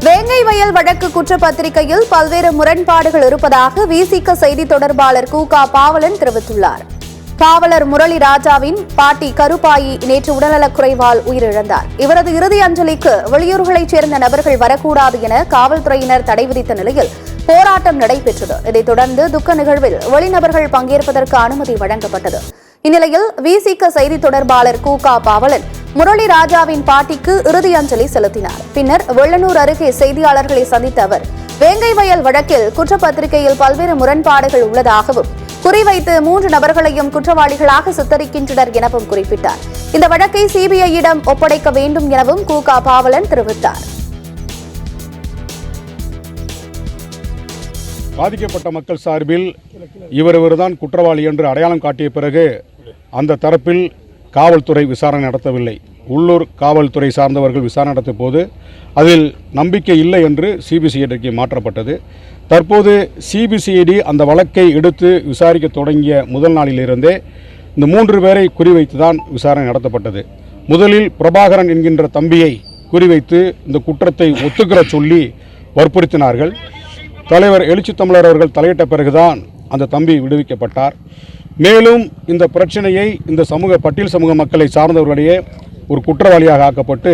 வேங்கை வயல் வழக்கு குற்றப்பத்திரிகையில் பல்வேறு முரண்பாடுகள் இருப்பதாக விசிக செய்தி தொடர்பாளர் கு.க. பாவலன் தெரிவித்துள்ளார். காவலர் முரளி ராஜாவின் பாட்டி கருப்பாயி நேற்று உடல்நலக்குறைவால் உயிரிழந்தார். இவரது இறுதி அஞ்சலிக்கு வெளியூர்களைச் சேர்ந்த நபர்கள் வரக்கூடாது என காவல்துறையினர் தடை விதித்த நிலையில் போராட்டம் நடைபெற்றது. இதைத் தொடர்ந்து துக்க நிகழ்வில் வெளிநபர்கள் பங்கேற்பதற்கு அனுமதி வழங்கப்பட்டது. இந்நிலையில் விசிக செய்தி தொடர்பாளர் கு.க. பாவலன் முரளி ராஜாவின் பாட்டிக்கு இறுதி அஞ்சலி செலுத்தினார். பின்னர் வெள்ளனூர் அருகே செய்தியாளர்களை சந்தித்த அவர் வேங்கை வயல் வழக்கில் குற்றப்பத்திரிகையில் பல்வேறு முரண்பாடுகள் உள்ளதாகவும் குறிவைத்து 3 நபர்களையும் குற்றவாளிகளாக சித்தரிக்கின்றனர் எனவும் குறிப்பிட்டார். இந்த வழக்கை சிபிஐயிடம் ஒப்படைக்க வேண்டும் எனவும் கு.க. பாவலன் தெரிவித்தார். பாதிக்கப்பட்ட மக்கள் சார்பில் இவர்தான் குற்றவாளி என்று அடையாளம் காட்டிய பிறகு அந்த தரப்பில் காவல்துறை விசாரணை நடத்தவில்லை. உள்ளூர் காவல்துறை சார்ந்தவர்கள் விசாரணை நடத்திய போது அதில் நம்பிக்கை இல்லை என்று சிபிசிஐடிக்கு மாற்றப்பட்டது. தற்போது சிபிசிஐடி அந்த வழக்கை எடுத்து விசாரிக்க தொடங்கிய முதல் நாளிலிருந்தே இந்த 3 பேரை குறிவைத்துதான் விசாரணை நடத்தப்பட்டது. முதலில் பிரபாகரன் என்கின்ற தம்பியை குறிவைத்து இந்த குற்றத்தை ஒத்துக்கிற சொல்லி வற்புறுத்தினார்கள். தலைவர் எழுச்சி தமிழர் அவர்கள் தலையிட்ட பிறகுதான் அந்த தம்பி விடுவிக்கப்பட்டார். மேலும் இந்த பிரச்சனையை இந்த பட்டியல் சமூக மக்களை சார்ந்தவர்களிடையே ஒரு குற்றவாளியாக ஆக்கப்பட்டு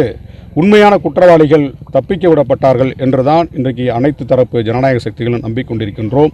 உண்மையான குற்றவாளிகள் தப்பிக்க விடப்பட்டார்கள் என்றுதான் இன்றைக்கு அனைத்து தரப்பு ஜனநாயக சக்திகளும் நம்பிக்கொண்டிருக்கின்றோம்.